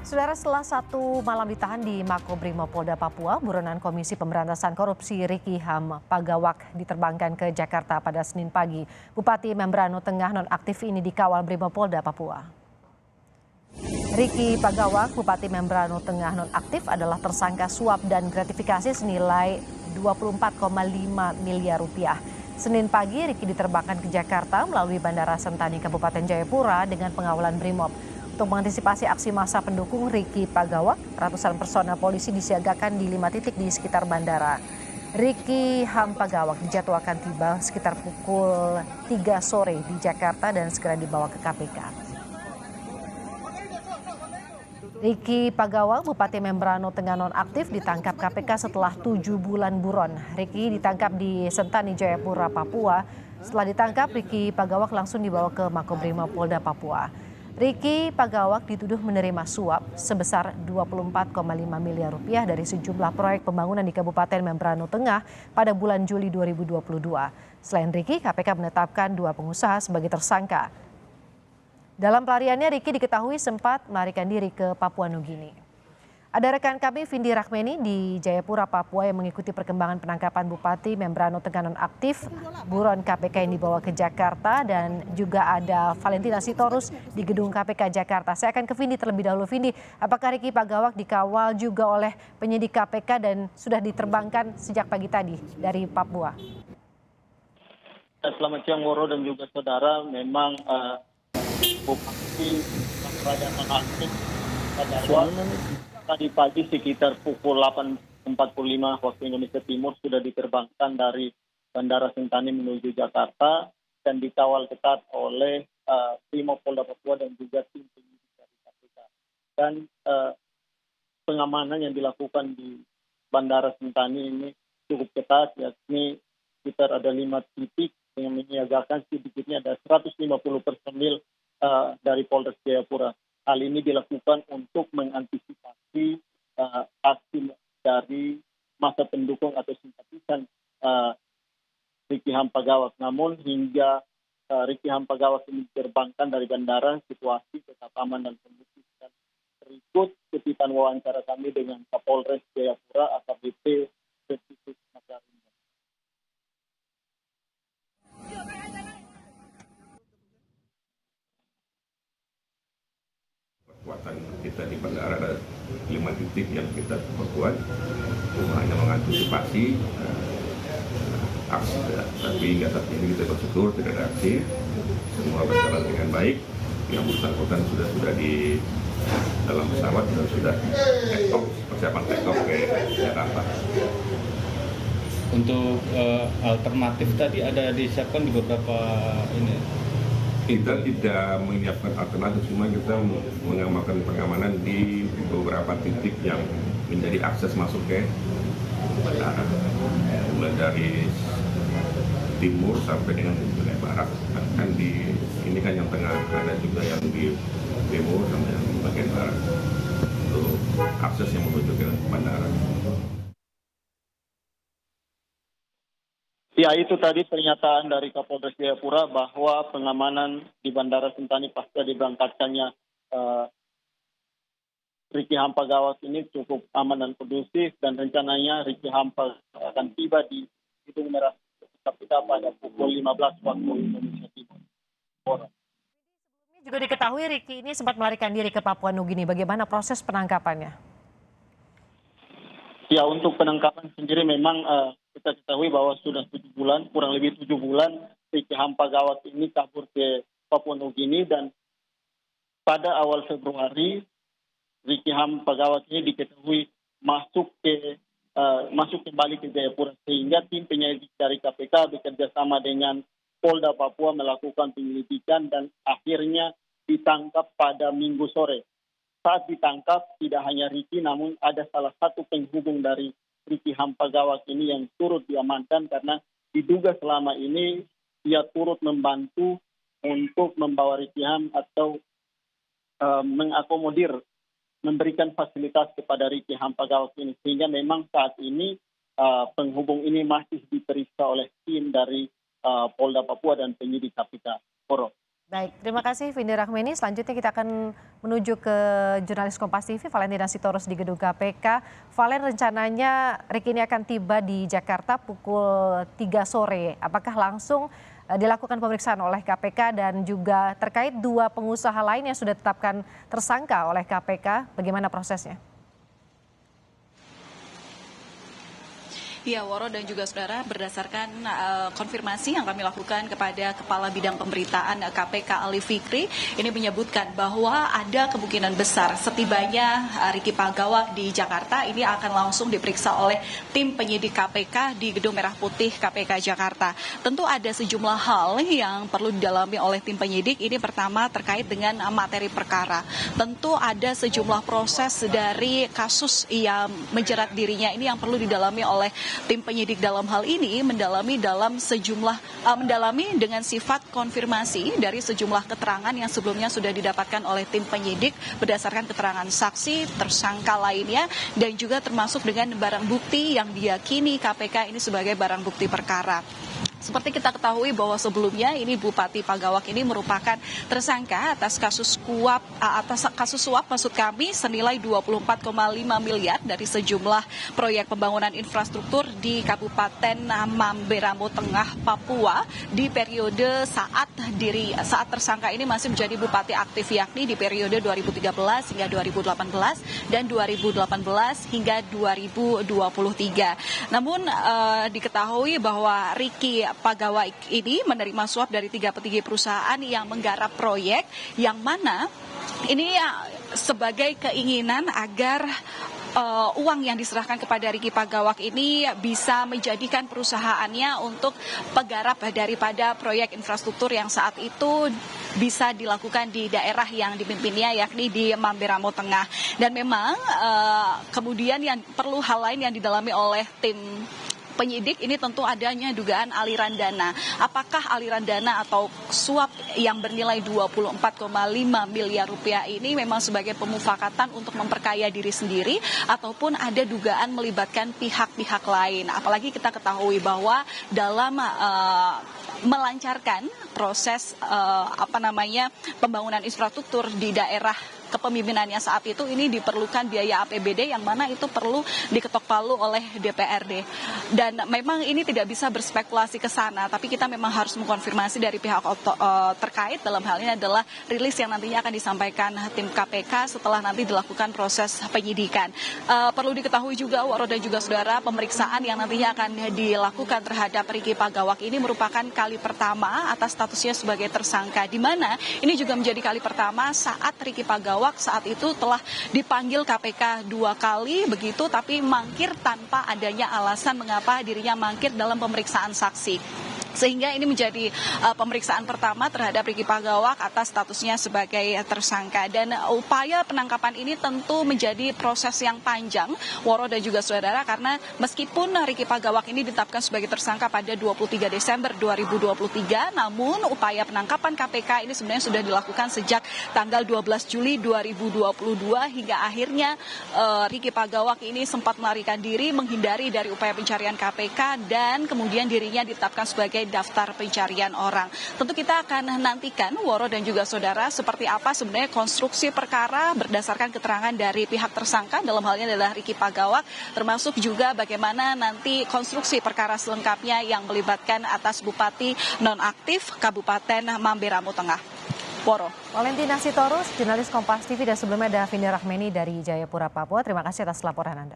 Saudara, setelah satu malam ditahan di Makobrimob Polda Papua, buronan Komisi Pemberantasan Korupsi Riki Ham Pagawak diterbangkan ke Jakarta pada Senin pagi. Bupati Membrano Tengah nonaktif ini dikawal Brimopolda Papua. Riki Pagawak, Bupati Membrano Tengah nonaktif adalah tersangka suap dan gratifikasi senilai 24,5 miliar rupiah. Senin pagi, Riki diterbangkan ke Jakarta melalui Bandara Sentani Kabupaten Jayapura dengan pengawalan Brimob. Untuk mengantisipasi aksi massa pendukung Riki Pagawak, ratusan personel polisi disiagakan di 5 titik di sekitar bandara. Riki Ham Pagawak dijadwalkan tiba sekitar pukul 3 sore di Jakarta dan segera dibawa ke KPK. Riki Pagawak, Bupati Membrano Tengah nonaktif, ditangkap KPK setelah 7 bulan buron. Riki ditangkap di Sentani, Jayapura, Papua. Setelah ditangkap, Riki Pagawak langsung dibawa ke Makobrimob Polda Papua. Riki Pagawak dituduh menerima suap sebesar 24,5 miliar rupiah dari sejumlah proyek pembangunan di Kabupaten Membrano Tengah pada bulan Juli 2022. Selain Riki, KPK menetapkan 2 pengusaha sebagai tersangka. Dalam pelariannya, Riki diketahui sempat melarikan diri ke Papua Nugini. Ada rekan kami Vindi Rahmeni di Jayapura, Papua yang mengikuti perkembangan penangkapan Bupati Membrano Tengah nonaktif, buron KPK yang dibawa ke Jakarta, dan juga ada Valentina Sitorus di gedung KPK Jakarta. Saya akan ke Vindi terlebih dahulu. Vindi, apakah Riki Pagawak dikawal juga oleh penyidik KPK dan sudah diterbangkan sejak pagi tadi dari Papua? Selamat siang Woro dan juga saudara. Memang Bupati Raja nonaktif pada tadi pagi sekitar pukul 8.45 waktu Indonesia Timur sudah diterbangkan dari Bandara Sentani menuju Jakarta dan dikawal ketat oleh Brimob Polda Papua dan juga tim penyidik dari KPK. Dan pengamanan yang dilakukan di Bandara Sentani ini cukup ketat, yakni sekitar ada 5 titik yang menyiagakan sedikitnya ada 150 personil dari Polres Jayapura. Hal ini dilakukan untuk mengantisipasi aksi dari massa pendukung atau simpatisan Riki Ham Pagawak. Namun hingga Riki Ham Pagawak ini diterbangkan dari bandara, situasi tetap aman dan kondusif. Dan berikut kutipan wawancara kami dengan Kapolres Jayapura AKBP Retikus Makarim. Kekuatan kita di bandara ada 5 titik yang kita perkuat, hanya mengantisipasi aksi, tapi hingga saat ini kita bersyukur tidak ada aksi, semua berjalan dengan baik. Yang bersangkutan sudah di dalam pesawat dan sudah take off, persiapan take off ke Jakarta. Untuk alternatif tadi ada disiapkan di beberapa ini. Kita tidak menyiapkan alternatif, cuma kita mengamalkan pengamanan di beberapa titik yang menjadi akses masuk ke bandara, mulai dari timur sampai dengan wilayah barat. Kan ini kan yang tengah, ada juga yang di timur sampai yang di bagian barat untuk akses yang menuju ke bandara. Ya, itu tadi pernyataan dari Kapolres Jayapura bahwa pengamanan di Bandara Sentani pasca diberangkatkannya Riki Ham Pagawak ini cukup aman dan kondusif, dan rencananya Riki Ham akan tiba di Gedung Merah KPK pada pukul 15 waktu Indonesia Timur. Ini juga diketahui Riki ini sempat melarikan diri ke Papua Nugini. Bagaimana proses penangkapannya? Ya, untuk penangkapan sendiri memang kita ketahui bahwa sudah 7 bulan, kurang lebih 7 bulan, Riki Ham Pagawak ini kabur ke Papua Nugini, dan pada awal Februari, Riki Ham Pagawak ini diketahui masuk kembali ke Jayapura, sehingga tim penyelidik dari KPK bekerja sama dengan Polda Papua melakukan penyelidikan dan akhirnya ditangkap pada Minggu sore. Saat ditangkap, tidak hanya Riki, namun ada salah satu penghubung dari Riki Ham Pagawak ini yang turut diamankan karena diduga selama ini ia turut membantu untuk membawa Riki Ham atau mengakomodir, memberikan fasilitas kepada Riki Ham Pagawak ini. Sehingga memang saat ini penghubung ini masih diperiksa oleh tim dari Polda Papua dan penyidik KPK. Baik, terima kasih Vindi Rahmeni. Selanjutnya kita akan menuju ke jurnalis Kompas TV, Valentina Sitorus di gedung KPK. Valen, rencananya Ricky ini akan tiba di Jakarta pukul 3 sore. Apakah langsung dilakukan pemeriksaan oleh KPK dan juga terkait 2 pengusaha lain yang sudah ditetapkan tersangka oleh KPK, bagaimana prosesnya? Ya, Woro dan juga saudara, berdasarkan konfirmasi yang kami lakukan kepada Kepala Bidang Pemberitaan KPK Ali Fikri, ini menyebutkan bahwa ada kemungkinan besar setibanya Ricky Pagawak di Jakarta ini akan langsung diperiksa oleh tim penyidik KPK di Gedung Merah Putih KPK Jakarta. Tentu ada sejumlah hal yang perlu didalami oleh tim penyidik. Ini pertama terkait dengan materi perkara. Tentu ada sejumlah proses dari kasus yang menjerat dirinya ini yang perlu didalami oleh tim penyidik dalam hal ini, mendalami dengan sifat konfirmasi dari sejumlah keterangan yang sebelumnya sudah didapatkan oleh tim penyidik berdasarkan keterangan saksi, tersangka lainnya, dan juga termasuk dengan barang bukti yang diyakini KPK ini sebagai barang bukti perkara. Seperti kita ketahui bahwa sebelumnya ini Bupati Pagawak ini merupakan tersangka atas kasus suap maksud kami senilai 24,5 miliar dari sejumlah proyek pembangunan infrastruktur di Kabupaten Mamberamo Tengah, Papua di periode saat tersangka ini masih menjadi bupati aktif, yakni di periode 2013 hingga 2018 dan 2018 hingga 2023. Namun diketahui bahwa Ricky Pagawak ini menerima suap dari 3 petinggi perusahaan yang menggarap proyek yang mana ini sebagai keinginan agar uang yang diserahkan kepada Ricky Pagawak ini bisa menjadikan perusahaannya untuk penggarap daripada proyek infrastruktur yang saat itu bisa dilakukan di daerah yang dipimpinnya, yakni di Mamberamo Tengah. Dan memang kemudian yang perlu hal lain yang didalami oleh tim penyidik ini tentu adanya dugaan aliran dana. Apakah aliran dana atau suap yang bernilai 24,5 miliar rupiah ini memang sebagai pemufakatan untuk memperkaya diri sendiri ataupun ada dugaan melibatkan pihak-pihak lain. Apalagi kita ketahui bahwa dalam melancarkan proses pembangunan infrastruktur di daerah kepemimpinannya saat itu ini diperlukan biaya APBD yang mana itu perlu diketok palu oleh DPRD. Dan memang ini tidak bisa berspekulasi ke sana, tapi kita memang harus mengkonfirmasi dari pihak terkait. Dalam hal ini adalah rilis yang nantinya akan disampaikan tim KPK setelah nanti dilakukan proses penyidikan. Perlu diketahui juga, Waro dan juga saudara, pemeriksaan yang nantinya akan dilakukan terhadap Ricky Pagawak ini merupakan kali pertama atas statusnya sebagai tersangka, di mana ini juga menjadi kali pertama saat Ricky Pagawak saat itu telah dipanggil KPK 2 kali begitu, tapi mangkir tanpa adanya alasan mengapa dirinya mangkir dalam pemeriksaan saksi. Sehingga ini menjadi pemeriksaan pertama terhadap Ricky Pagawak atas statusnya sebagai tersangka. Dan upaya penangkapan ini tentu menjadi proses yang panjang, Woro dan juga saudara, karena meskipun Ricky Pagawak ini ditetapkan sebagai tersangka pada 23 Desember 2023, namun upaya penangkapan KPK ini sebenarnya sudah dilakukan sejak tanggal 12 Juli 2022 hingga akhirnya Ricky Pagawak ini sempat melarikan diri, menghindari dari upaya pencarian KPK dan kemudian dirinya ditetapkan sebagai daftar pencarian orang. Tentu kita akan nantikan, Woro dan juga saudara, seperti apa sebenarnya konstruksi perkara berdasarkan keterangan dari pihak tersangka, dalam hal ini adalah Ricky Pagawak, termasuk juga bagaimana nanti konstruksi perkara selengkapnya yang melibatkan atas Bupati nonaktif Kabupaten Mamberamo Tengah. Woro. Valentina Sitorus, jurnalis Kompas TV, dan sebelumnya ada Vindi Rahmeni dari Jayapura, Papua. Terima kasih atas laporan Anda.